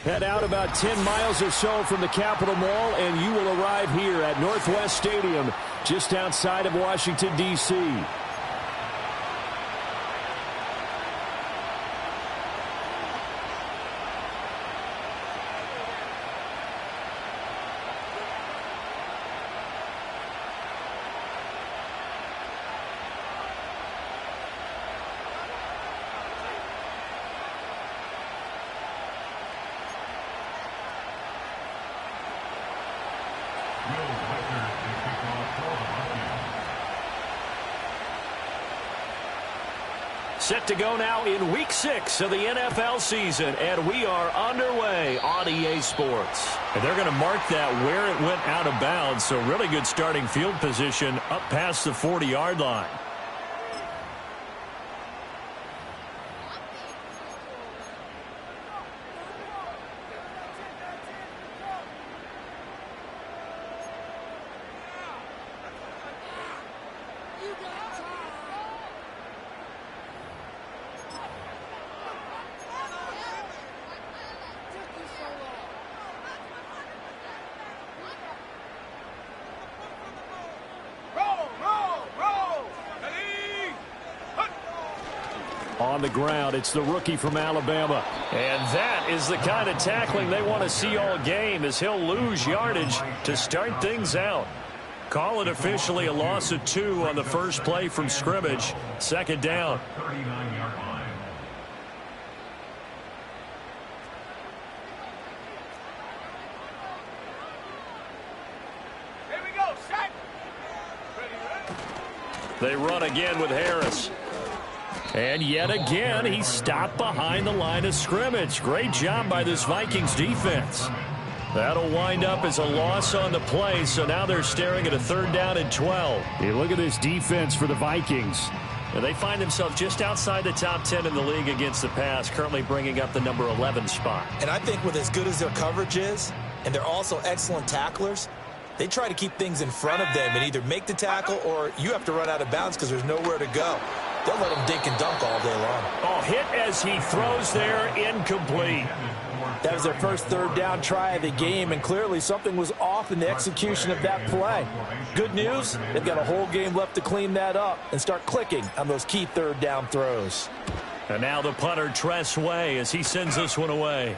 Head out about 10 miles or so from the Capitol Mall, and you will arrive here at Northwest Stadium, just outside of Washington, D.C. Set to go now in Week 6 of the NFL season, and we are underway on EA Sports. And they're going to mark that where it went out of bounds, so really good starting field position up past the 40-yard line. On the ground, it's the rookie from Alabama. And that is the kind of tackling they want to see all game, as he'll lose yardage to start things out. Call it officially a loss of 2 on the first play from scrimmage. Second down. Here we go, set. They run again with Harris. And yet again, he stopped behind the line of scrimmage. Great job by this Vikings defense. That'll wind up as a loss on the play, so now they're staring at a 3rd down and 12. Hey, look at this defense for the Vikings. And they find themselves just outside the top 10 in the league against the pass, currently bringing up the number 11 spot. And I think with as good as their coverage is, and they're also excellent tacklers, they try to keep things in front of them and either make the tackle or you have to run out of bounds because there's nowhere to go. They'll let him dink and dunk all day long. Oh, hit as he throws there, incomplete. That was their first 3rd down try of the game, and clearly something was off in the execution of that play. Good news, they've got a whole game left to clean that up and start clicking on those key 3rd down throws. And now the punter, Tress Way, as he sends this one away.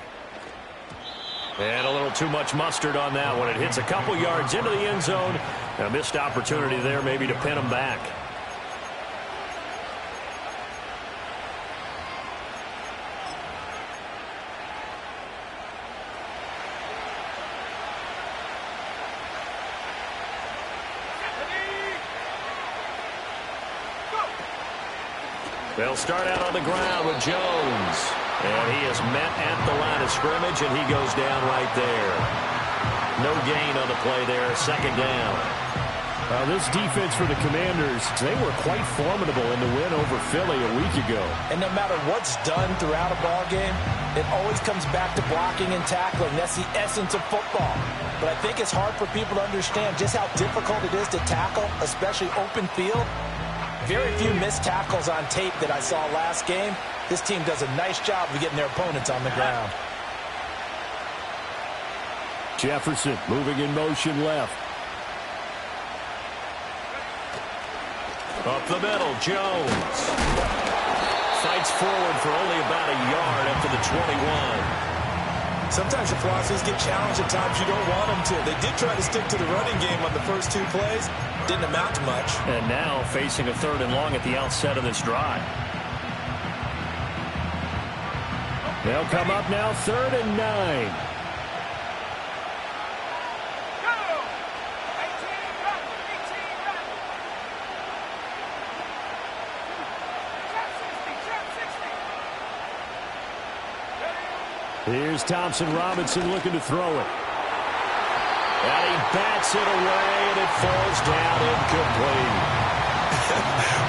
And a little too much mustard on that one. It hits a couple yards into the end zone. A missed opportunity there maybe to pin him back. They'll start out on the ground with Jones. And he is met at the line of scrimmage, and he goes down right there. No gain on the play there. 2nd down. This defense for the Commanders, they were quite formidable in the win over Philly a week ago. And no matter what's done throughout a ball game, it always comes back to blocking and tackling. That's the essence of football. But I think it's hard for people to understand just how difficult it is to tackle, especially open field. Very few missed tackles on tape that I saw last game. This team does a nice job of getting their opponents on the ground. Jefferson moving in motion left. Up the middle, Jones. Fights forward for only about a yard up to the 21. Sometimes your philosophies get challenged at times you don't want them to. They did try to stick to the running game on the first 2 plays. Didn't amount to much. And now facing a 3rd and long at the outset of this drive. They'll come up now 3rd and 9. Here's Thompson Robinson looking to throw it. And he bats it away, and it falls down incomplete.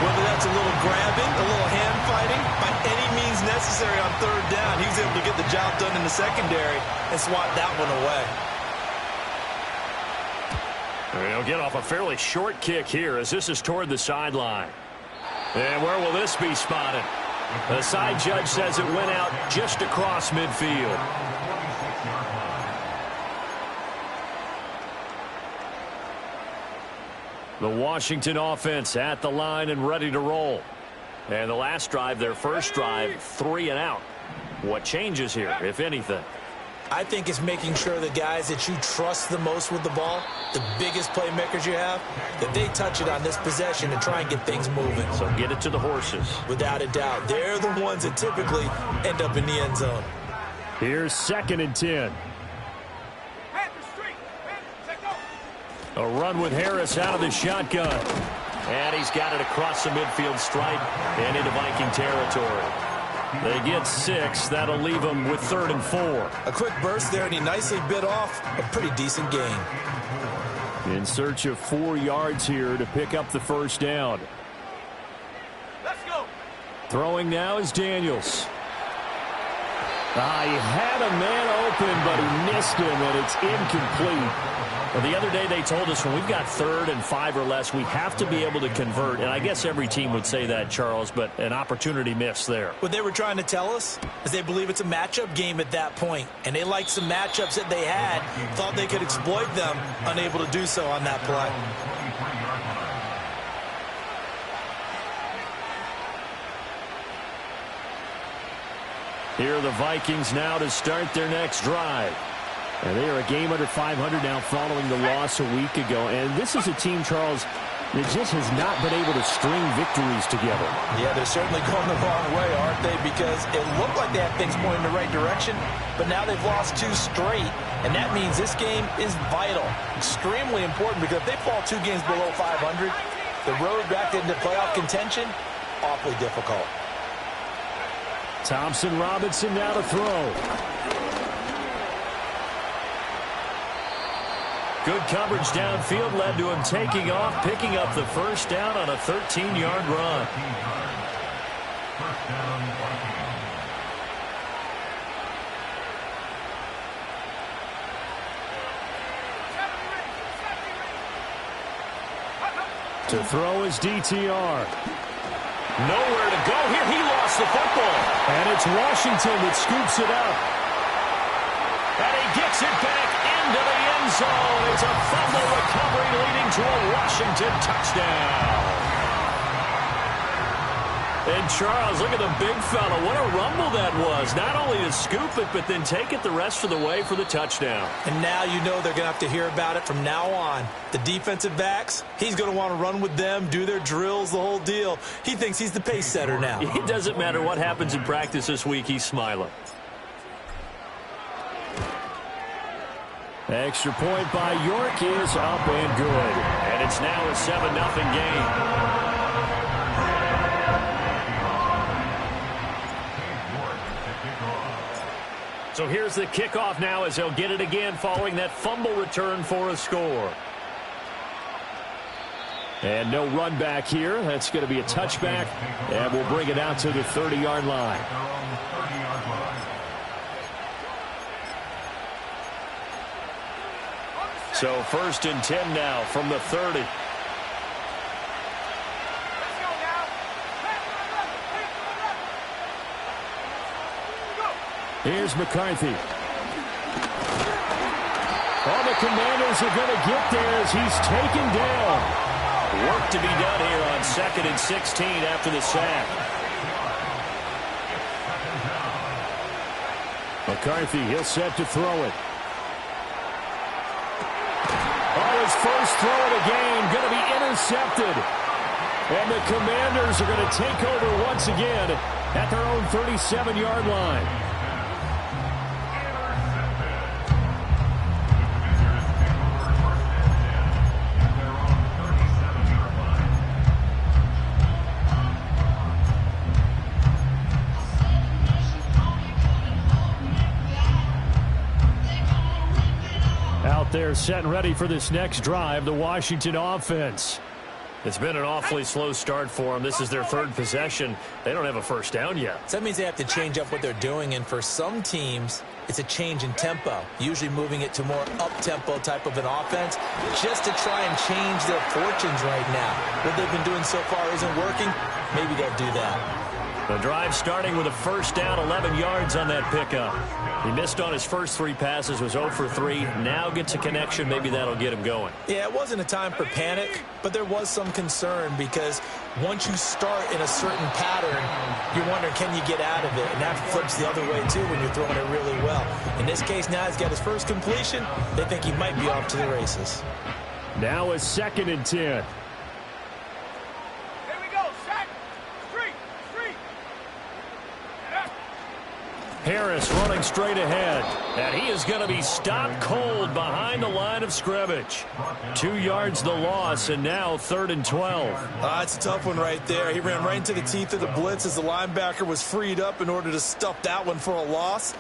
Whether that's a little grabbing, a little hand fighting, by any means necessary on 3rd down, he was able to get the job done in the secondary and swat that one away. They'll get off a fairly short kick here as this is toward the sideline. And where will this be spotted? The side judge says it went out just across midfield. The Washington offense at the line and ready to roll. And the last drive, their first drive, 3 and out. What changes here, if anything? I think it's making sure the guys that you trust the most with the ball, the biggest playmakers you have, that they touch it on this possession and try and get things moving. So get it to the horses. Without a doubt. They're the ones that typically end up in the end zone. Here's 2nd and 10. A run with Harris out of the shotgun. And he's got it across the midfield stripe and into Viking territory. They get 6. That'll leave them with 3rd and 4. A quick burst there, and he nicely bit off a pretty decent gain. In search of 4 yards here to pick up the first down. Let's go. Throwing now is Daniels. He had a man open, but he missed him, and it's incomplete. Well, the other day they told us when we've got 3rd and 5 or less, we have to be able to convert. And I guess every team would say that, Charles, but an opportunity missed there. What they were trying to tell us is they believe it's a matchup game at that point. And they liked some matchups that they had, thought they could exploit them, unable to do so on that play. Here are the Vikings now to start their next drive. And they are a game under 500 now following the loss a week ago. And this is a team, Charles, that just has not been able to string victories together. Yeah, they're certainly going the wrong way, aren't they? Because it looked like they had things pointing in the right direction, but now they've lost 2 straight. And that means this game is vital, extremely important, because if they fall 2 games below 500, the road back into playoff contention, awfully difficult. Thompson Robinson now to throw. Good coverage downfield led to him taking off, picking up the first down on a 13-yard run. To throw is DTR. Nowhere to go here. He lost the football. And it's Washington that scoops it up. And he gets it back into the end zone. It's a fumble recovery leading to a Washington touchdown. And Charles, look at the big fella. What a rumble that was. Not only to scoop it, but then take it the rest of the way for the touchdown. And now you know they're going to have to hear about it from now on. The defensive backs, he's going to want to run with them, do their drills, the whole deal. He thinks he's the pace setter now. It doesn't matter what happens in practice this week. He's smiling. Extra point by York is up and good. And it's now a 7-0 game. So here's the kickoff now as he'll get it again following that fumble return for a score. And no run back here. That's going to be a touchback. And we'll bring it out to the 30-yard line. So 1st and 10 now from the 30. Here's McCarthy. All the Commanders are going to get there as he's taken down. Work to be done here on 2nd and 16 after the sack. McCarthy, he'll set to throw it. His first throw of the game going to be intercepted. And the Commanders are going to take over once again at their own 37-yard line. They're set and ready for this next drive, the Washington offense. It's been an awfully slow start for them. This is their 3rd possession. They don't have a first down yet. So that means they have to change up what they're doing, and for some teams, it's a change in tempo, usually moving it to more up-tempo type of an offense, just to try and change their fortunes right now. What they've been doing so far isn't working. Maybe they'll do that. The drive starting with a first down, 11 yards on that pickup. He missed on his first 3 passes, was 0 for 3. Now gets a connection. Maybe that'll get him going. Yeah, it wasn't a time for panic, but there was some concern because once you start in a certain pattern, you're wondering, can you get out of it? And that flips the other way, too, when you're throwing it really well. In this case, now he's got his first completion. They think he might be off to the races. Now a 2nd and 10. Harris running straight ahead, and he is going to be stopped cold behind the line of scrimmage. 2 yards the loss, and now 3rd and 12. It's a tough one right there. He ran right into the teeth of the blitz as the linebacker was freed up in order to stuff that one for a loss.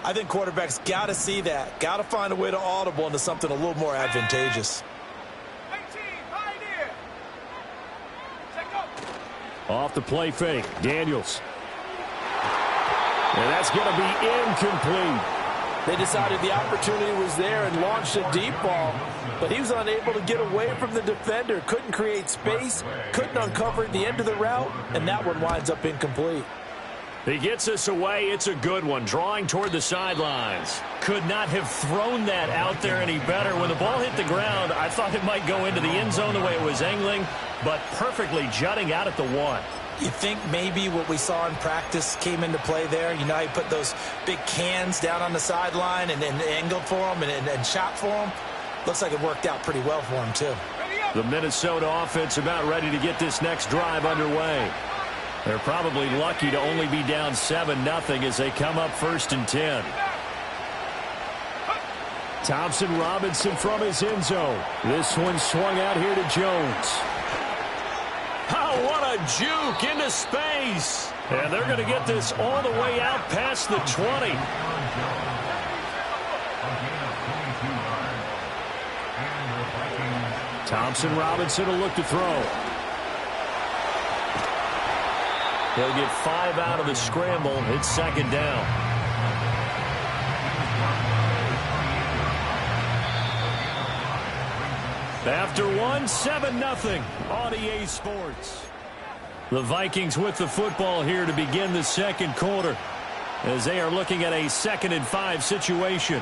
I think quarterbacks got to see that. Got to find a way to audible into something a little more advantageous. Off the play fake, Daniels. And that's going to be incomplete. They decided the opportunity was there and launched a deep ball, but he was unable to get away from the defender. Couldn't create space, couldn't uncover the end of the route, and that one winds up incomplete. He gets us away. It's a good one, drawing toward the sidelines. Could not have thrown that out there any better. When the ball hit the ground, I thought it might go into the end zone the way it was angling, but perfectly jutting out at the 1. You think maybe what we saw in practice came into play there? You know, he put those big cans down on the sideline and angled for him and shot for him. Looks like it worked out pretty well for him, too. The Minnesota offense about ready to get this next drive underway. They're probably lucky to only be down 7-0 as they come up 1st and 10. Thompson Robinson from his end zone. This one swung out here to Jones. Oh, what a juke into space. And they're going to get this all the way out past the 20. Thompson Robinson will look to throw. He'll get 5 out of the scramble. It's 2nd down. After 7-0 on EA Sports. The Vikings with the football here to begin the 2nd quarter as they are looking at a 2nd and 5 situation.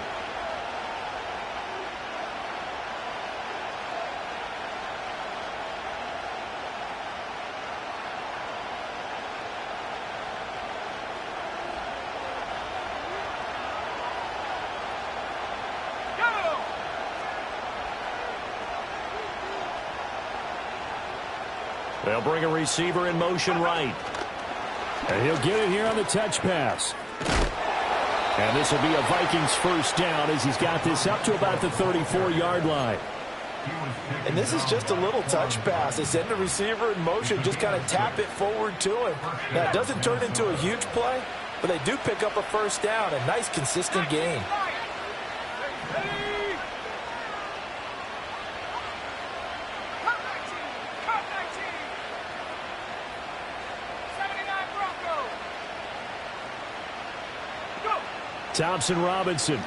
They'll bring a receiver in motion right. And he'll get it here on the touch pass. And this will be a Vikings first down as he's got this up to about the 34-yard line. And this is just a little touch pass. They send the receiver in motion, just kind of tap it forward to him. Now, it doesn't turn into a huge play, but they do pick up a first down. A nice, consistent gain. Thompson Robinson.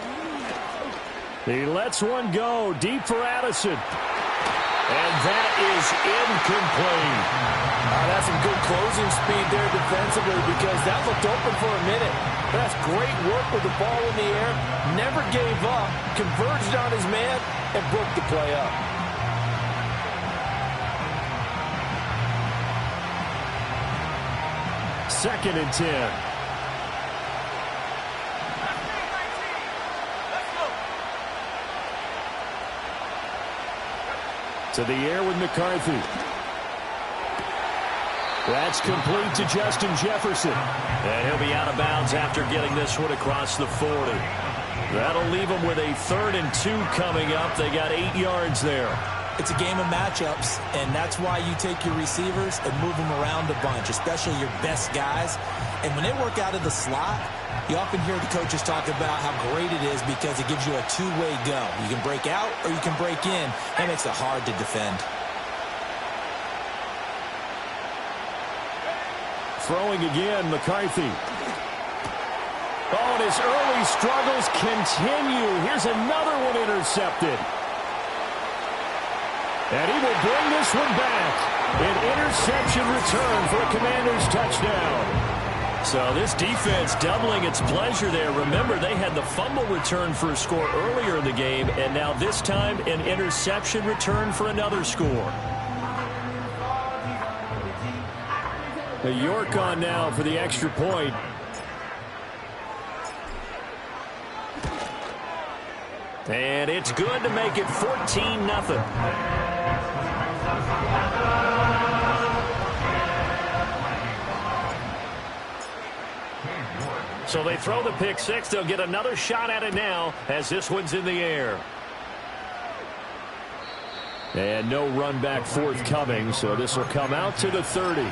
He lets one go deep for Addison. And that is incomplete. That's some good closing speed there defensively because that looked open for a minute. That's great work with the ball in the air. Never gave up. Converged on his man and broke the play up. Second and 10. To the air with McCarthy. That's complete to Justin Jefferson. And he'll be out of bounds after getting this one across the 40. That'll leave them with a 3rd and 2 coming up. They got 8 yards there. It's a game of matchups, and that's why you take your receivers and move them around a bunch, especially your best guys. And when they work out of the slot, you often hear the coaches talk about how great it is because it gives you a two-way go. You can break out or you can break in. That makes it hard to defend. Throwing again, McCarthy. Oh, and his early struggles continue. Here's another one intercepted. And he will bring this one back. An interception return for a Commanders touchdown. So this defense doubling its pleasure there. Remember, they had the fumble return for a score earlier in the game, and now this time an interception return for another score. The York on now for the extra point. And it's good to make it 14-0. So they throw the pick six. They'll get another shot at it now as this one's in the air. And no run back forthcoming, so this will come out to the 30.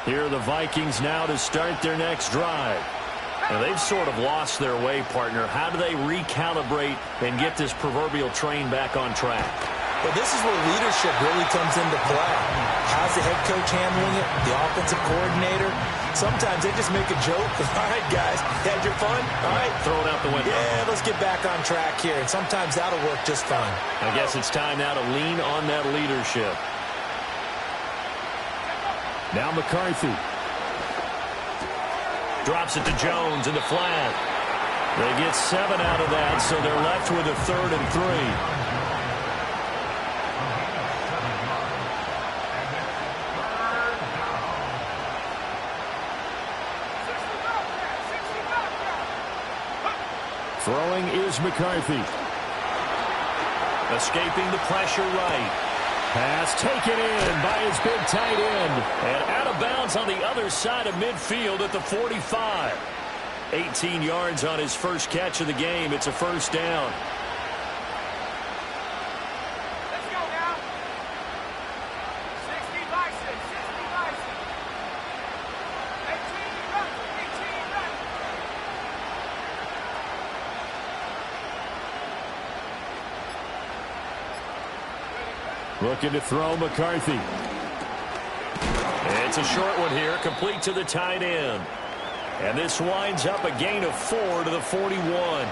Here are the Vikings now to start their next drive. And they've sort of lost their way, partner. How do they recalibrate and get this proverbial train back on track? Well, this is where leadership really comes into play. How's the head coach handling it? The offensive coordinator? Sometimes they just make a joke. All right, guys, had your fun? All right. Throw it out the window. Yeah, let's get back on track here. And sometimes that'll work just fine. I guess it's time now to lean on that leadership. Now McCarthy. Drops it to Jones in the flat. They get 7 out of that, so they're left with a 3rd and 3. Throwing is McCarthy. Escaping the pressure right. Pass taken in by his big tight end. And out of bounds on the other side of midfield at the 45. 18 yards on his first catch of the game. It's a first down. Let's go now. 60 bison, 60 bison. 18 runs, 18 runs. Looking to throw McCarthy. It's a short one here, complete to the tight end. And this winds up a gain of 4 to the 41.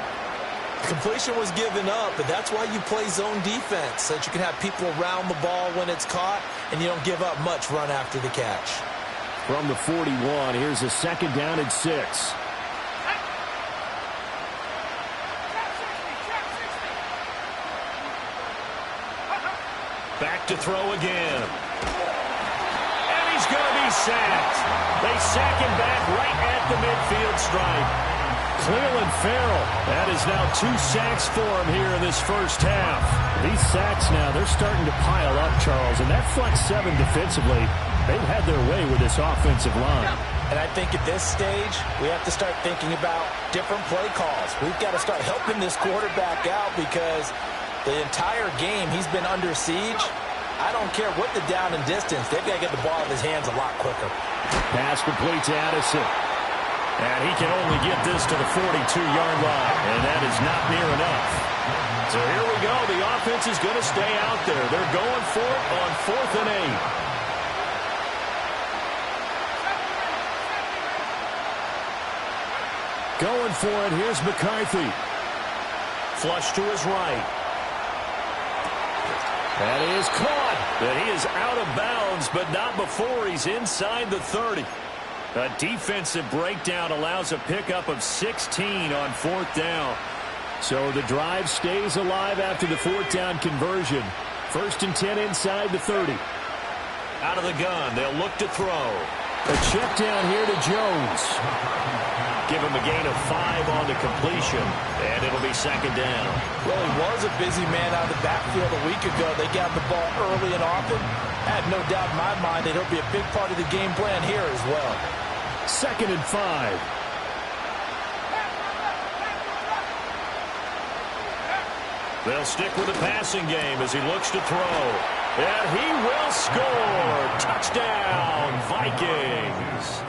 Completion was given up, but that's why you play zone defense, so that you can have people around the ball when it's caught, and you don't give up much run after the catch. From the 41, here's a second down and 6. Back to throw again. And he's going to be sacked. They sack him back right at the midfield stripe. Cleveland Farrell. That is now 2 sacks for him here in this first half. These sacks now, they're starting to pile up, Charles. And that front 7 defensively, they've had their way with this offensive line. And I think at this stage, we have to start thinking about different play calls. We've got to start helping this quarterback out because the entire game he's been under siege. I don't care what the down and distance. They've got to get the ball in his hands a lot quicker. Pass complete to Addison. And he can only get this to the 42-yard line. And that is not near enough. So here we go. The offense is going to stay out there. They're going for it on 4th and 8. Going for it. Here's McCarthy. Flush to his right. That is caught. And he is out of bounds, but not before he's inside the 30. A defensive breakdown allows a pickup of 16 on 4th down. So the drive stays alive after the 4th down conversion. 1st and 10 inside the 30. Out of the gun, they'll look to throw. A check down here to Jones. Give him a gain of 5 on the completion, and it'll be 2nd down. Well, he was a busy man out of the backfield a week ago. They got the ball early and often. I have no doubt in my mind that he'll be a big part of the game plan here as well. 2nd and 5. They'll stick with the passing game as he looks to throw. And he will score. Touchdown, Vikings.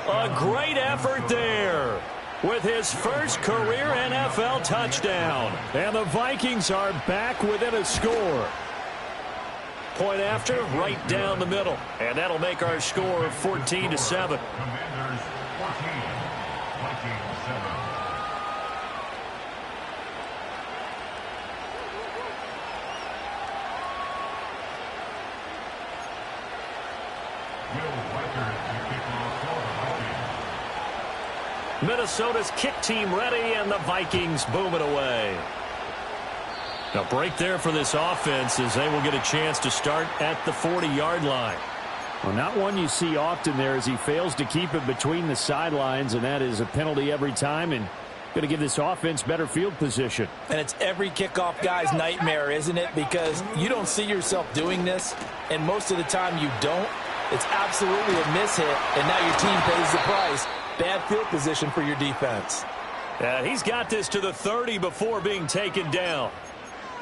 A great effort there with his first career NFL touchdown. And the Vikings are back within a score. Point after, right down the middle. And that'll make our score 14-7. Minnesota's kick team ready, and the Vikings boom it away. A break there for this offense as they will get a chance to start at the 40-yard line. Well, not one you see often there as he fails to keep it between the sidelines, and that is a penalty every time and going to give this offense better field position. And it's every kickoff guy's nightmare, isn't it? Because you don't see yourself doing this, and most of the time you don't. It's absolutely a mishit, and now your team pays the price. Bad field position for your defense. And he's got this to the 30 before being taken down.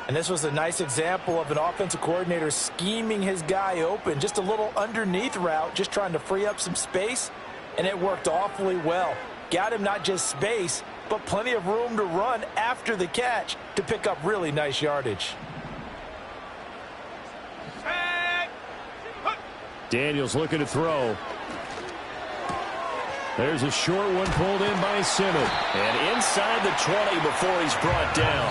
And this was a nice example of an offensive coordinator scheming his guy open. Just a little underneath route, just trying to free up some space, and it worked awfully well. Got him not just space, but plenty of room to run after the catch to pick up really nice yardage. Daniels looking to throw. There's a short one pulled in by Simmons. And inside the 20 before he's brought down.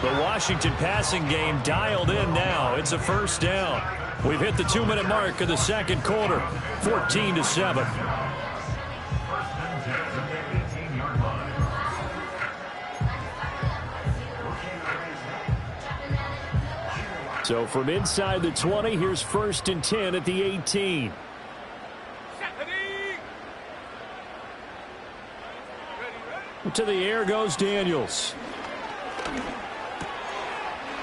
The Washington passing game dialed in now. It's a first down. We've hit the 2-minute mark of the second quarter. 14-7. So from inside the 20, here's 1st and 10 at the 18. To the air goes Daniels.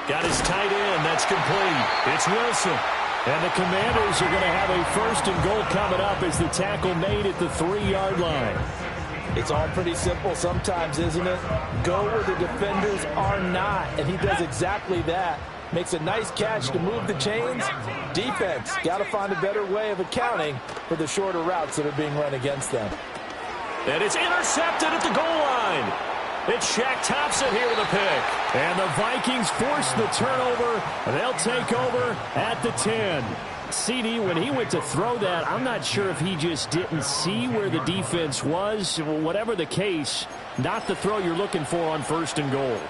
Got his tight end. That's complete. It's Wilson. And the Commanders are going to have a 1st and goal coming up as the tackle made at the 3-yard line. It's all pretty simple sometimes, isn't it? Go where the defenders are not, and he does exactly that. Makes a nice catch to move the chains. Defense got to find a better way of accounting for the shorter routes that are being run against them. And it's intercepted at the goal line. It's Shaq Thompson here with a pick. And the Vikings force the turnover. They'll take over at the 10. CD, when he went to throw that, I'm not sure if he just didn't see where the defense was. Whatever the case, not the throw you're looking for on 1st and goal.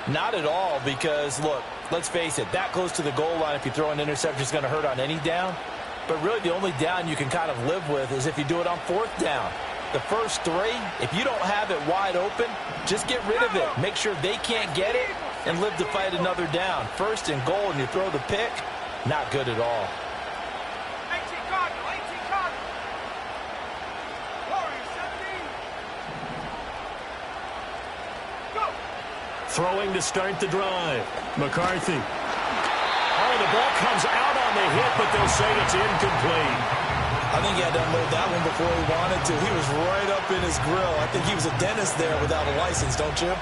Not at all, because, look, let's face it, that close to the goal line, if you throw an interception, is going to hurt on any down. But really the only down you can kind of live with is if you do it on 4th down. The first 3, if you don't have it wide open, just get rid of it. Make sure they can't get it and live to fight another down. 1st and goal, and you throw the pick, not good at all. 18 Cardinal, 18 Cardinal. Warriors 17. Go. Throwing to start the drive. McCarthy. Oh, the ball comes out on the hit, but they'll say it's incomplete. I think he had to unload that one before he wanted to. He was right up in his grill. I think he was a dentist there without a license, don't you?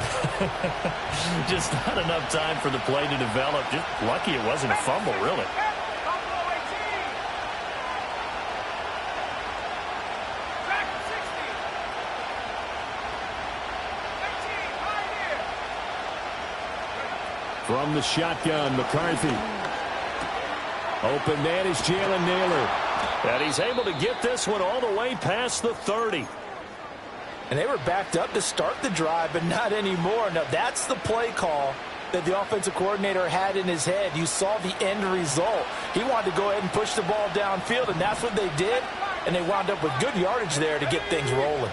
Just not enough time for the play to develop. Just lucky it wasn't a fumble, really. Buffalo 18. Back 60. 18, Pioneer. From the shotgun, McCarthy. Open man is Jalen Naylor. And he's able to get this one all the way past the 30. And they were backed up to start the drive, but not anymore. Now, that's the play call that the offensive coordinator had in his head. You saw the end result. He wanted to go ahead and push the ball downfield, and that's what they did. And they wound up with good yardage there to get things rolling.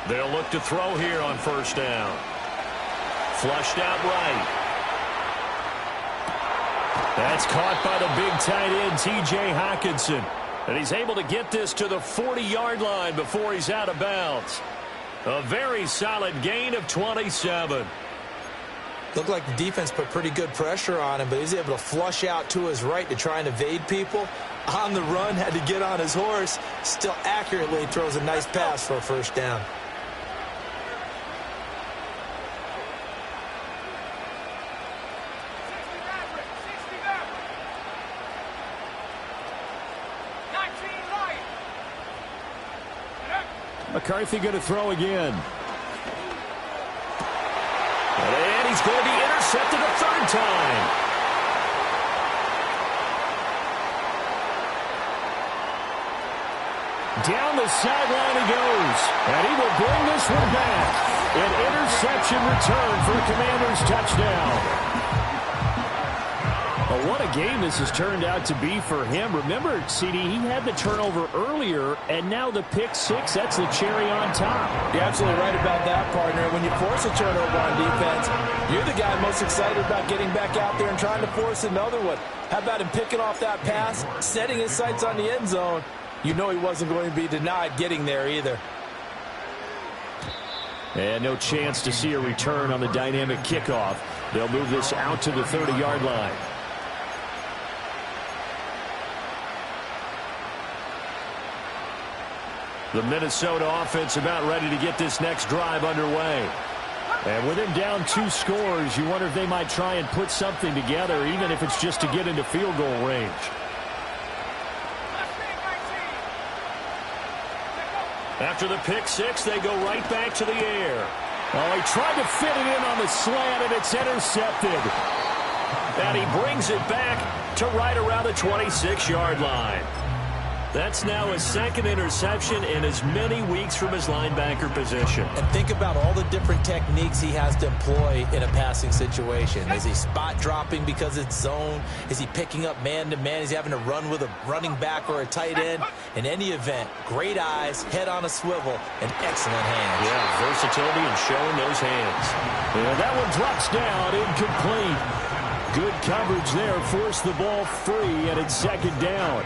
They'll look to throw here on 1st down. Flushed out right. That's caught by the big tight end, T.J. Hockenson. And he's able to get this to the 40-yard line before he's out of bounds. A very solid gain of 27. Looked like the defense put pretty good pressure on him, but he's able to flush out to his right to try and evade people. On the run, had to get on his horse. Still accurately throws a nice pass for a 1st down. McCarthy going to throw again. And he's going to be intercepted a 3rd time. Down the sideline he goes. And he will bring this one back. An interception return for a Commanders touchdown. A Well, what a game this has turned out to be for him. Remember, CD, he had the turnover earlier, and now the pick six, that's the cherry on top. You're absolutely right about that, partner. When you force a turnover on defense, you're the guy most excited about getting back out there and trying to force another one. How about him picking off that pass, setting his sights on the end zone? You know he wasn't going to be denied getting there either. And no chance to see a return on the dynamic kickoff. They'll move this out to the 30-yard line. The Minnesota offense about ready to get this next drive underway. And with him down 2 scores, you wonder if they might try and put something together, even if it's just to get into field goal range. After the pick six, they go right back to the air. Oh, he tried to fit it in on the slant, and it's intercepted. And he brings it back to right around the 26-yard line. That's now his second interception in as many weeks from his linebacker position. And think about all the different techniques he has to employ in a passing situation. Is he spot dropping because it's zone? Is he picking up man-to-man? Is he having to run with a running back or a tight end? In any event, great eyes, head on a swivel, and excellent hands. Yeah, versatility and showing those hands. And that one drops down, incomplete. Good coverage there, forced the ball free, and it's second down.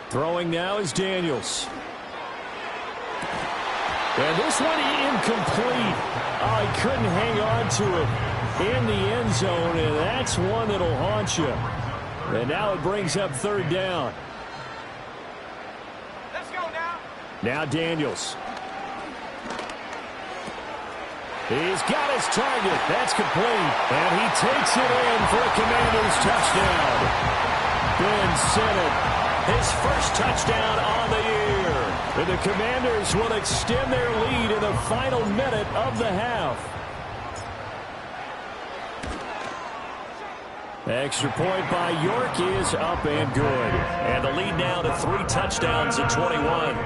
Throwing now is Daniels. And this one incomplete. Oh, he couldn't hang on to it in the end zone, and that's one that'll haunt you. And now it brings up third down. Let's go now. Now Daniels. He's got his target. That's complete. And he takes it in for a Commanders touchdown. Ben Sinnott. His first touchdown on the year. And the Commanders will extend their lead in the final minute of the half. Extra point by York is up and good. And the lead now to 3 touchdowns at 21.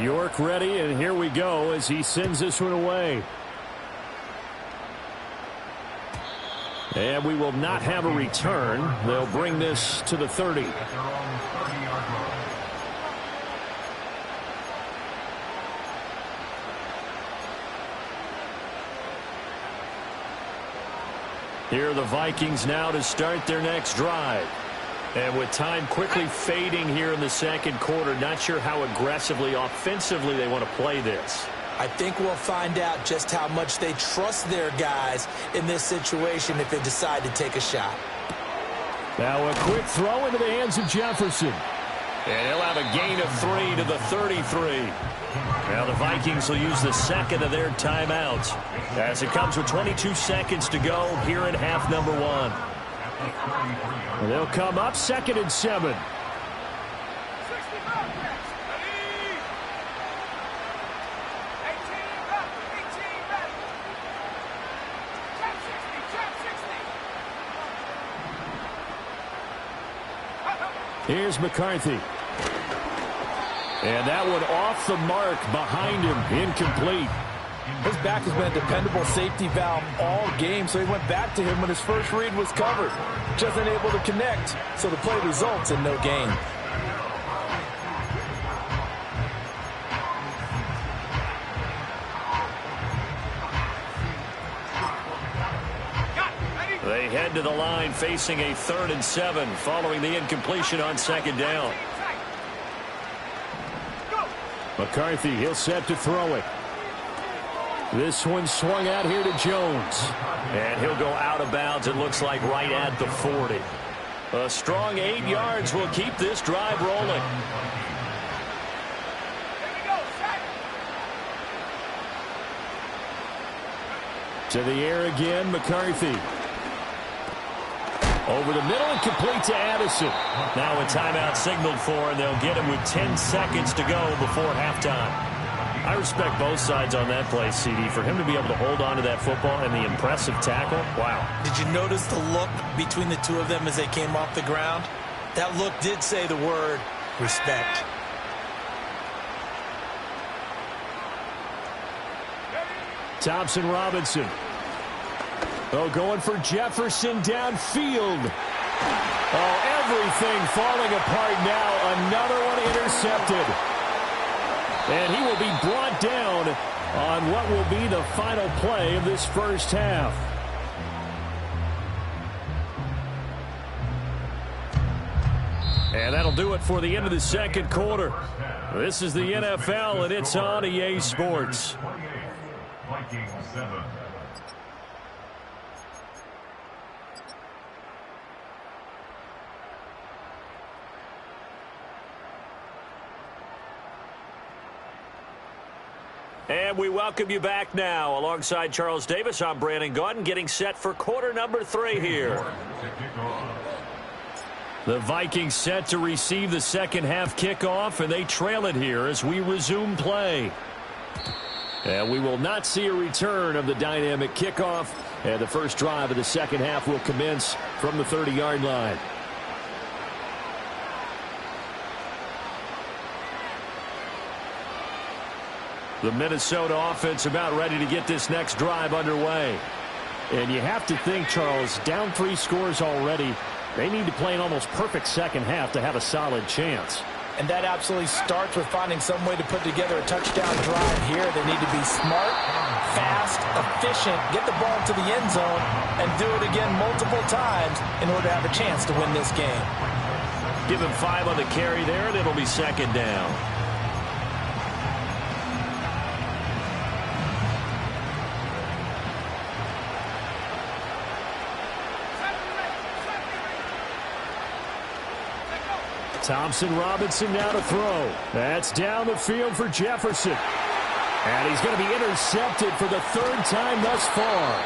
York ready, and here we go as he sends this one away. And we will not have a return. They'll bring this to the 30. Here are the Vikings now to start their next drive. And with time quickly fading here in the second quarter, not sure how aggressively, offensively they want to play this. I think we'll find out just how much they trust their guys in this situation if they decide to take a shot. Now a quick throw into the hands of Jefferson. And he'll have a gain of 3 to the 33. Now the Vikings will use the second of their timeouts as it comes with 22 seconds to go here in half number 1. And they'll come up 2nd and 7. Here's McCarthy. And that one off the mark behind him, incomplete. His back has been a dependable safety valve all game, so he went back to him when his first read was covered. Just unable to connect, so the play results in no gain. They head to the line facing a 3rd and 7 following the incompletion on 2nd down. McCarthy, he'll set to throw it. This one swung out here to Jones. And he'll go out of bounds, it looks like right at the 40. A strong 8 yards will keep this drive rolling. To the air again, McCarthy. Over the middle and complete to Addison. Now a timeout signaled for, and they'll get him with 10 seconds to go before halftime. I respect both sides on that play, CD. For him to be able to hold on to that football and the impressive tackle, wow. Did you notice the look between the two of them as they came off the ground? That look did say the word respect. Thompson Robinson. Oh, going for Jefferson downfield. Oh, everything falling apart now. Another one intercepted. And he will be brought down on what will be the final play of this first half. And that'll do it for the end of the second quarter. This is the NFL, and it's on EA Sports. And we welcome you back now. Alongside Charles Davis, I'm Brandon Gaudin, getting set for quarter number 3 here. The Vikings set to receive the second half kickoff, and they trail it here as we resume play. And we will not see a return of the dynamic kickoff, and the first drive of the second half will commence from the 30-yard line. The Minnesota offense about ready to get this next drive underway. And you have to think, Charles, down 3 scores already. They need to play an almost perfect second half to have a solid chance. And that absolutely starts with finding some way to put together a touchdown drive here. They need to be smart, fast, efficient, get the ball to the end zone, and do it again multiple times in order to have a chance to win this game. Give him 5 on the carry there, and it'll be second down. Thompson Robinson now to throw. That's down the field for Jefferson. And he's going to be intercepted for the 3rd time thus far.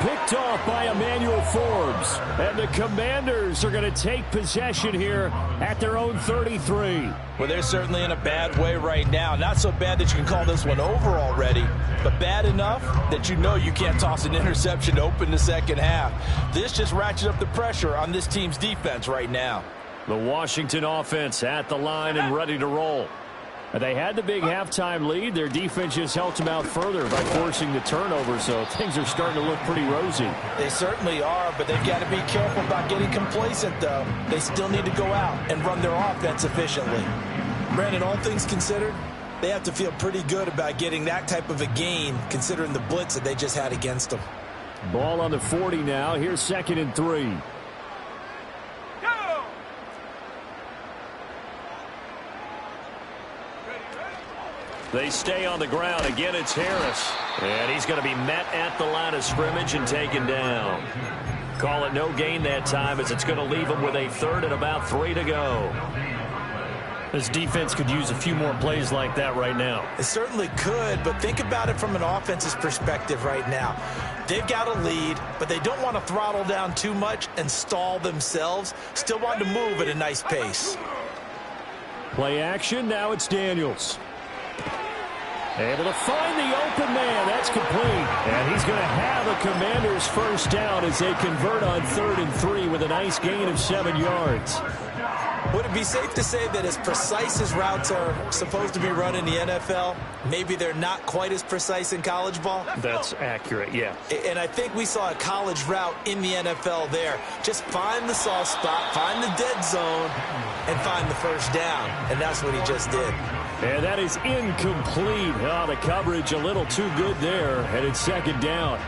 Picked off by Emmanuel Forbes. And the Commanders are going to take possession here at their own 33. Well, they're certainly in a bad way right now. Not so bad that you can call this one over already, but bad enough that you know you can't toss an interception to open the second half. This just ratchets up the pressure on this team's defense right now. The Washington offense at the line and ready to roll. They had the big halftime lead. Their defense just helped them out further by forcing the turnover, so things are starting to look pretty rosy. They certainly are, but they've got to be careful about getting complacent, though. They still need to go out and run their offense efficiently. Brandon, all things considered, they have to feel pretty good about getting that type of a gain, considering the blitz that they just had against them. Ball on the 40 now. Here's 2nd and 3. They stay on the ground. Again, it's Harris. And he's going to be met at the line of scrimmage and taken down. Call it no gain that time, as it's going to leave him with a 3rd and about 3 to go. This defense could use a few more plays like that right now. It certainly could, but think about it from an offense's perspective right now. They've got a lead, but they don't want to throttle down too much and stall themselves. Still want to move at a nice pace. Play action. Now it's Daniels. Able to find the open man. That's complete. And he's going to have a Commanders first down as they convert on 3rd and 3 with a nice gain of 7 yards. Would it be safe to say that as precise as routes are supposed to be run in the NFL, maybe they're not quite as precise in college ball? That's accurate, yeah. And I think we saw a college route in the NFL there. Just find the soft spot, find the dead zone, and find the first down. And that's what he just did. And that is incomplete. Oh, the coverage a little too good there, and it's 2nd down.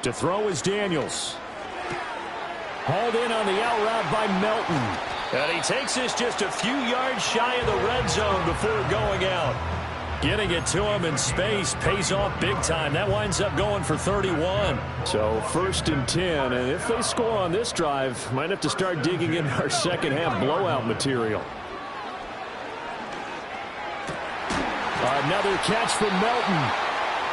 To throw is Daniels. Hauled in on the out route by Melton. And he takes this just a few yards shy of the red zone before going out. Getting it to him in space pays off big time. That winds up going for 31. So 1st and 10. And if they score on this drive, might have to start digging in our second half blowout material. Another catch from Melton.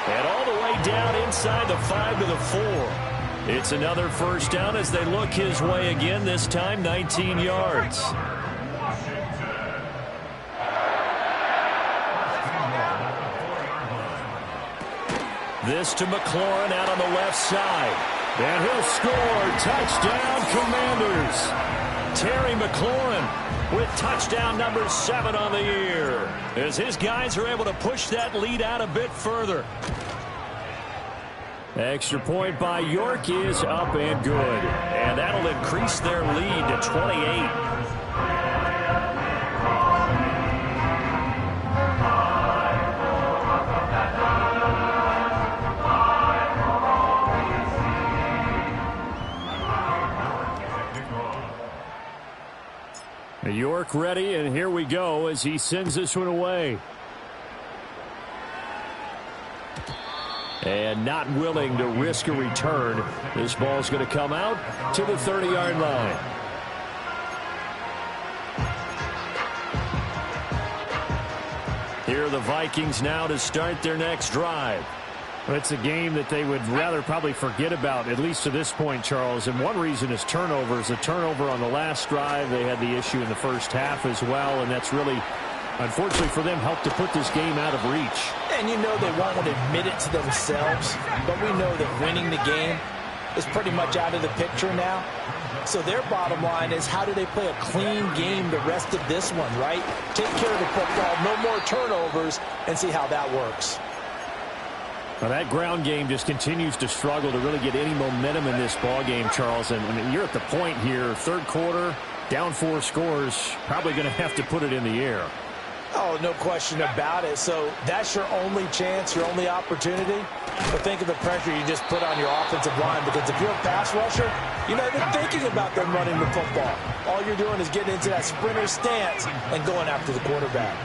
And all the way down inside the 5 to the 4. It's another first down as they look his way again, this time 19 yards. This to McLaurin out on the left side. And he'll score. Touchdown, Commanders. Terry McLaurin with touchdown number 7 on the year, as his guys are able to push that lead out a bit further. Extra point by York is up and good, and that'll increase their lead to 28. York ready, and here we go as he sends this one away. And not willing to risk a return. This ball's going to come out to the 30-yard line. Here are the Vikings now to start their next drive. Well, it's a game that they would rather probably forget about, at least to this point, Charles. And one reason is turnovers. A turnover on the last drive. They had the issue in the first half as well, and that's really, unfortunately for them, helped to put this game out of reach. And you know they won't want to admit it to themselves, but we know that winning the game is pretty much out of the picture now. So their bottom line is, how do they play a clean game the rest of this one, right? Take care of the football, no more turnovers, and see how that works. Well, that ground game just continues to struggle to really get any momentum in this ball game, Charles. And I mean, you're at the point here, third quarter, down 4 scores, probably going to have to put it in the air. Oh, no question about it. So that's your only chance, your only opportunity. But think of the pressure you just put on your offensive line, because if you're a pass rusher, you're not even thinking about them running the football. All you're doing is getting into that sprinter stance and going after the quarterback.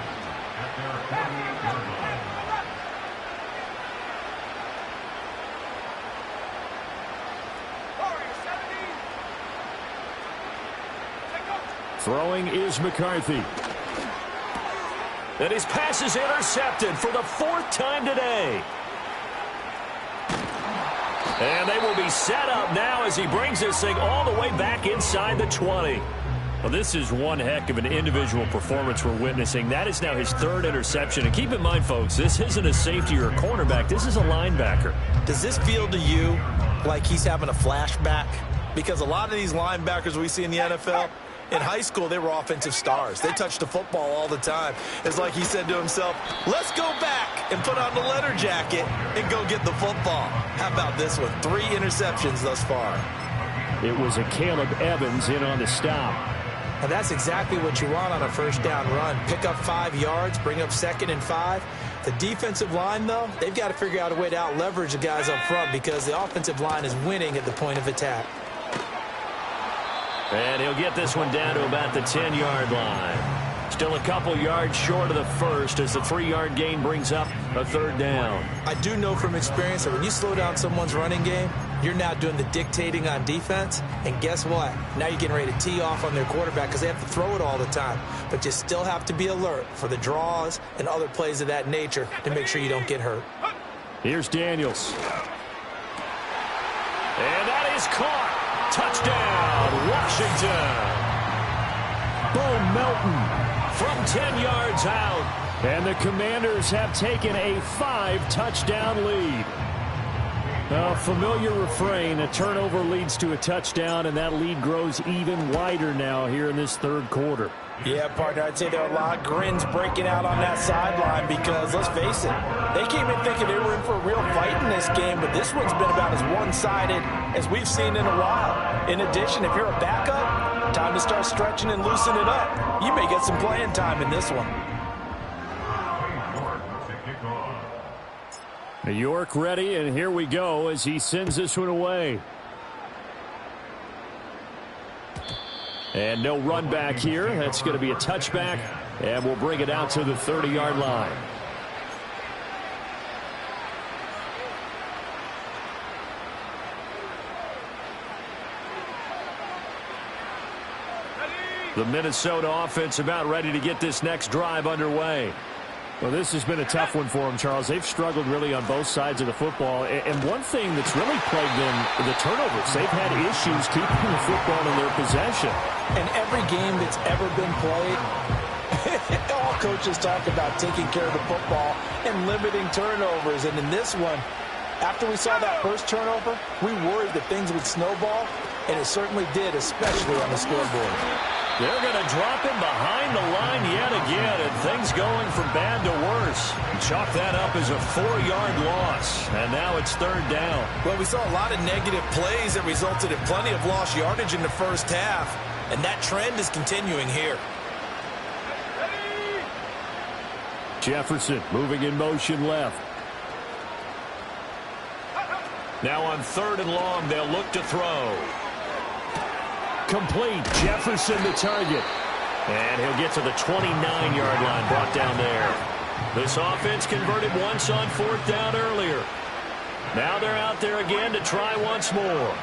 Throwing is McCarthy. And his pass is intercepted for the 4th time today. And they will be set up now as he brings this thing all the way back inside the 20. Well, this is one heck of an individual performance we're witnessing. That is now his 3rd interception. And keep in mind, folks, this isn't a safety or a cornerback. This is a linebacker. Does this feel to you like he's having a flashback? Because a lot of these linebackers we see in the NFL, in high school, they were offensive stars. They touched the football all the time. It's like he said to himself, let's go back and put on the leather jacket and go get the football. How about this one? 3 interceptions thus far. It was a Caleb Evans in on the stop. And that's exactly what you want on a first down run. Pick up 5 yards, bring up 2nd and 5. The defensive line, though, they've got to figure out a way to out-leverage the guys up front, because the offensive line is winning at the point of attack. And he'll get this one down to about the 10-yard line. Still a couple yards short of the first as the 3-yard gain brings up a 3rd down. I do know from experience that when you slow down someone's running game, you're now doing the dictating on defense. And guess what? Now you're getting ready to tee off on their quarterback, because they have to throw it all the time. But you still have to be alert for the draws and other plays of that nature to make sure you don't get hurt. Here's Daniels. And that is caught. Touchdown, Washington. Bo Melton from 10 yards out. And the Commanders have taken a 5-touchdown lead. A familiar refrain, a turnover leads to a touchdown, and that lead grows even wider now here in this 3rd quarter. Yeah, partner, I'd say there are a lot of grins breaking out on that sideline, because, let's face it, they came in thinking they were in for a real fight in this game, but this one's been about as one-sided as we've seen in a while. In addition, if you're a backup, time to start stretching and loosening up. You may get some playing time in this one. York ready, and here we go as he sends this one away. And no run back here. That's going to be a touchback, and we'll bring it out to the 30-yard line. The Minnesota offense about ready to get this next drive underway. Well, this has been a tough one for them, Charles. They've struggled really on both sides of the football. And one thing that's really plagued them, the turnovers. They've had issues keeping the football in their possession. And every game that's ever been played, all coaches talk about taking care of the football and limiting turnovers. And in this one, after we saw that first turnover, we worried that things would snowball, and it certainly did, especially on the scoreboard. They're going to drop him behind the line yet again, and things going from bad to worse. Chalk that up as a 4-yard loss, and now it's third down. Well, we saw a lot of negative plays that resulted in plenty of lost yardage in the first half, and that trend is continuing here. Jefferson moving in motion left. Now on 3rd and long, they'll look to throw. Complete. Jefferson the target. And he'll get to the 29-yard line, brought down there. This offense converted once on 4th down earlier. Now they're out there again to try once more.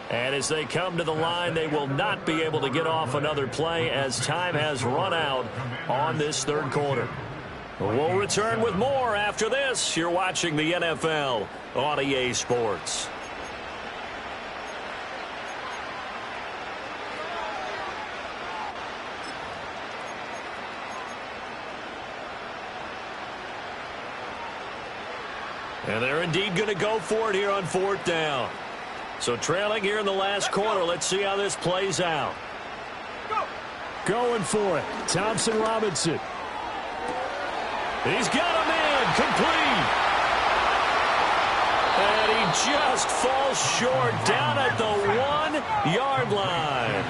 And as they come to the line, they will not be able to get off another play as time has run out on this 3rd quarter. We'll return with more after this. You're watching the NFL on EA Sports. And they're indeed going to go for it here on 4th down. So trailing here in the last quarter, let's see how this plays out. Going for it. Thompson Robinson. He's got a man complete. And he just falls short down at the 1-yard line.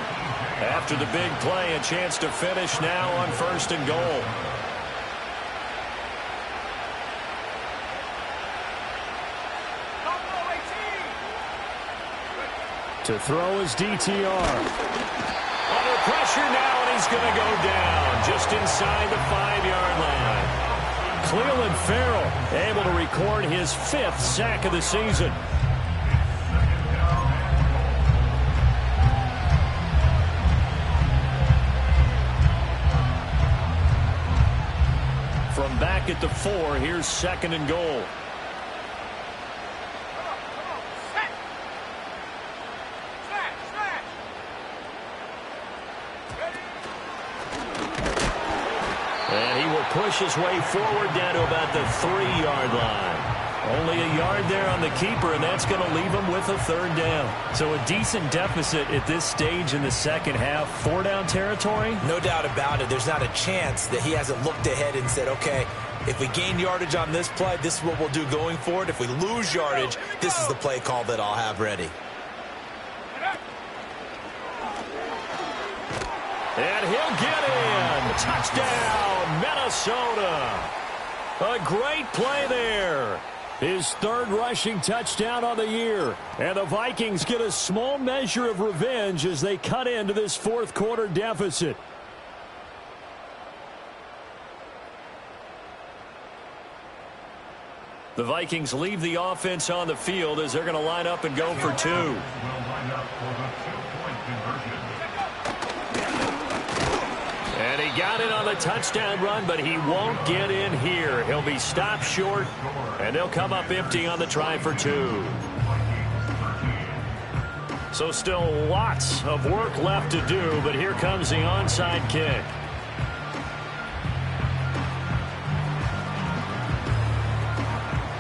After the big play, a chance to finish now on 1st and goal. To throw his DTR. Under pressure now, and he's going to go down just inside the 5-yard line. Cleveland Farrell able to record his 5th sack of the season. From back at the 4, here's 2nd and goal. Push his way forward down to about the 3-yard line. Only a yard there on the keeper, and that's going to leave him with a 3rd down. So a decent deficit at this stage in the second half. 4-down territory? No doubt about it. There's not a chance that he hasn't looked ahead and said, okay, if we gain yardage on this play, this is what we'll do going forward. If we lose yardage, this is the play call that I'll have ready. And he'll get in. Touchdown, Minnesota. A great play there. His 3rd rushing touchdown on the year. And the Vikings get a small measure of revenge as they cut into this 4th quarter deficit. The Vikings leave the offense on the field as they're going to line up and go for 2. And he got it on the touchdown run, but he won't get in here. He'll be stopped short, and they'll come up empty on the try for 2. So still lots of work left to do, but here comes the onside kick.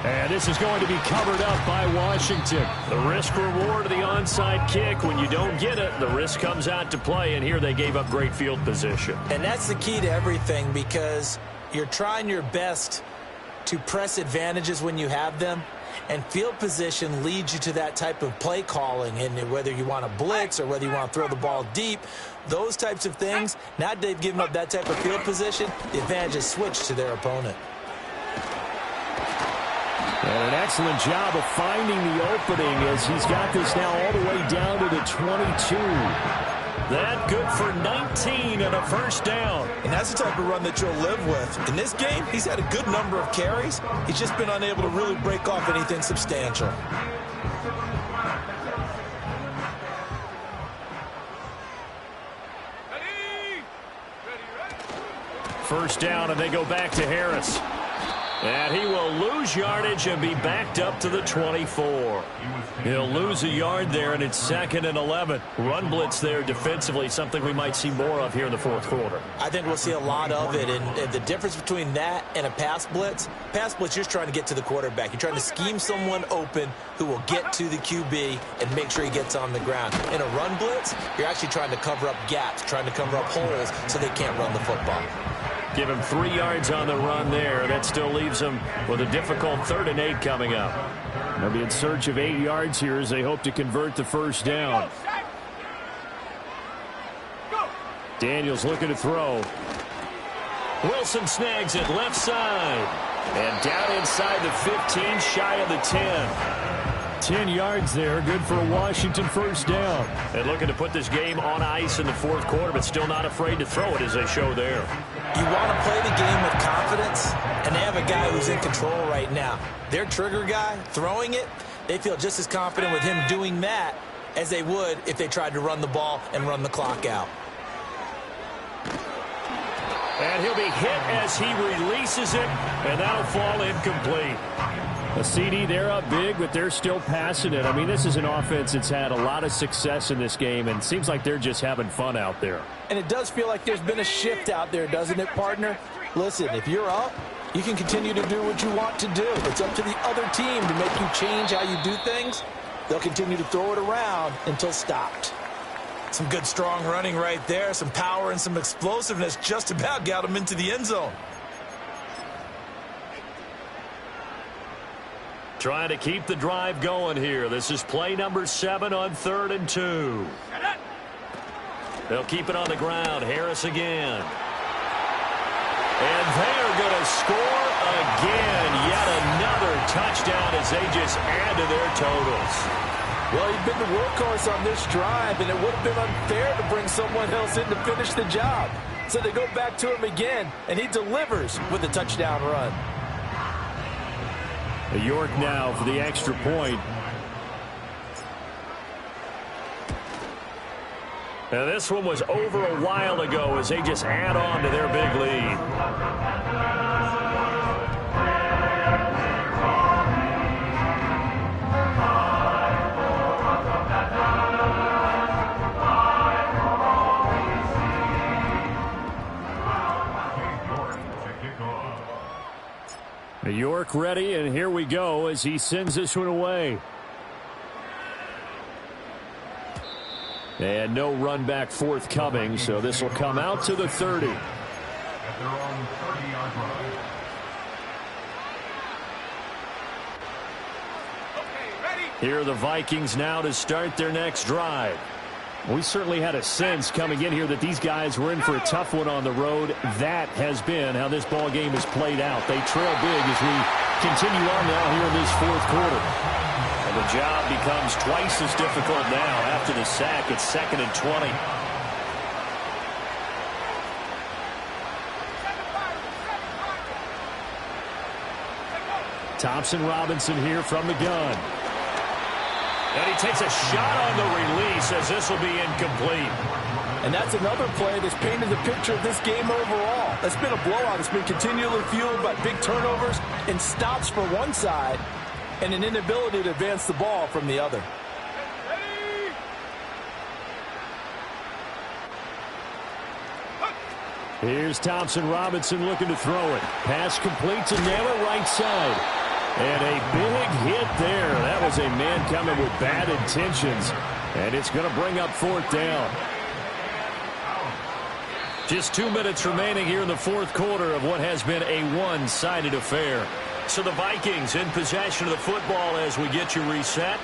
And this is going to be covered up by Washington. The risk-reward of the onside kick, when you don't get it, the risk comes out to play, and here they gave up great field position. And that's the key to everything, because you're trying your best to press advantages when you have them, and field position leads you to that type of play calling. And whether you want to blitz or whether you want to throw the ball deep, those types of things, now that they've given up that type of field position, the advantage is switched to their opponent. And an excellent job of finding the opening as he's got this now all the way down to the 22. That good for 19 and a 1st down. And that's the type of run that you'll live with. In this game, he's had a good number of carries. He's just been unable to really break off anything substantial. First down, and they go back to Harris. And he will lose yardage and be backed up to the 24. He'll lose a yard there, and it's 2nd and 11. Run blitz there defensively, something we might see more of here in the fourth quarter. I think we'll see a lot of it, and the difference between that and a pass blitz, you're just trying to get to the quarterback. You're trying to scheme someone open who will get to the QB and make sure he gets on the ground. In a run blitz, you're actually trying to cover up gaps, trying to cover up holes so they can't run the football. Give him 3 yards on the run there. That still leaves him with a difficult 3rd and 8 coming up. They'll be in search of 8 yards here as they hope to convert the first down. Daniels looking to throw. Wilson snags it left side. And down inside the 15, shy of the 10. 10 yards there, good for a Washington first down. And looking to put this game on ice in the fourth quarter, but still not afraid to throw it as they show there. You want to play the game with confidence, and they have a guy who's in control right now. Their trigger guy, throwing it, they feel just as confident with him doing that as they would if they tried to run the ball and run the clock out. And he'll be hit as he releases it, and that'll fall incomplete. A CD, they're up big, but they're still passing it. I mean, this is an offense that's had a lot of success in this game, and it seems like they're just having fun out there. And it does feel like there's been a shift out there, doesn't it, partner? Listen, if you're up, you can continue to do what you want to do. It's up to the other team to make you change how you do things. They'll continue to throw it around until stopped. Some good, strong running right there. Some power and some explosiveness just about got him into the end zone. Trying to keep the drive going here. This is play number 7 on 3rd and 2. They'll keep it on the ground. Harris again. And they're going to score again. Yet another touchdown as they just add to their totals. Well, he'd been the workhorse on this drive, and it would have been unfair to bring someone else in to finish the job. So they go back to him again, and he delivers with a touchdown run. York now for the extra point. Now this one was over a while ago as they just add on to their big lead. York ready, and here we go as he sends this one away. And no run back forthcoming, so this will come out to the 30. At their own 30-yard line. Okay, ready? Here are the Vikings now to start their next drive. We certainly had a sense coming in here that these guys were in for a tough one on the road. That has been how this ball game has played out. They trail big as we continue on now here in this fourth quarter. And the job becomes twice as difficult now after the sack. It's 2nd and 20. Thompson Robinson here from the gun. And he takes a shot on the release as this will be incomplete. And that's another play that's painted the picture of this game overall. It's been a blowout. It's been continually fueled by big turnovers and stops for one side and an inability to advance the ball from the other. Here's Thompson Robinson looking to throw it. Pass complete to Naylor right side. And a big hit there. That was a man coming with bad intentions. And it's going to bring up 4th down. Just 2 minutes remaining here in the fourth quarter of what has been a one-sided affair. So the Vikings in possession of the football as we get you reset.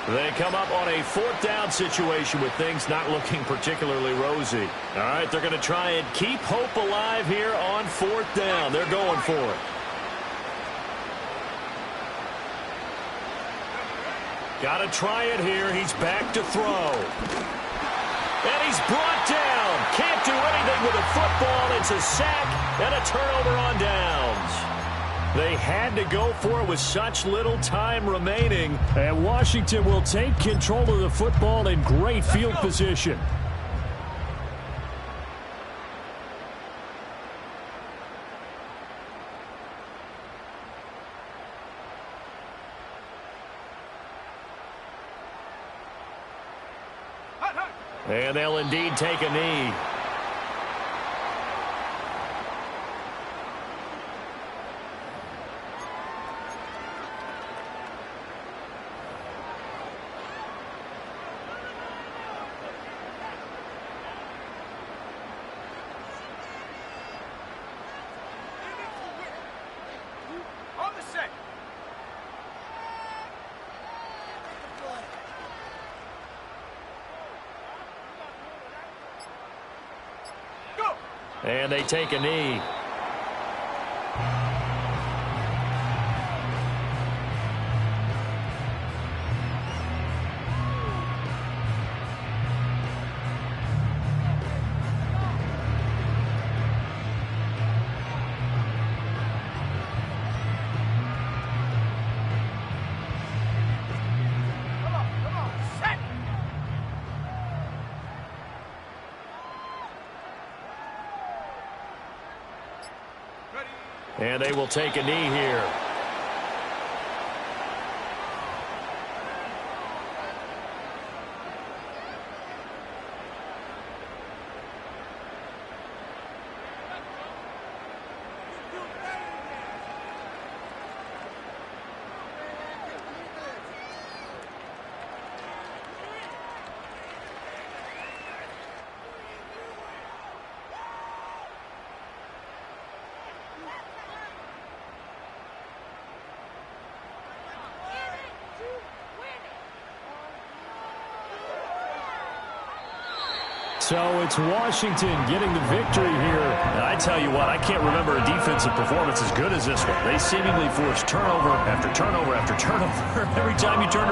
They come up on a 4th down situation with things not looking particularly rosy. All right, they're going to try and keep hope alive here on 4th down. They're going for it. Got to try it here. He's back to throw. And he's brought down. Can't do anything with a football. It's a sack and a turnover on downs. They had to go for it with such little time remaining. And Washington will take control of the football in great field position. And they'll indeed take a knee. On the set. Go. And they take a knee. Come on, set. Ready. And they will take a knee here. So it's Washington getting the victory here. And I tell you what, I can't remember a defensive performance as good as this one. They seemingly forced turnover after turnover after turnover. Every time you turn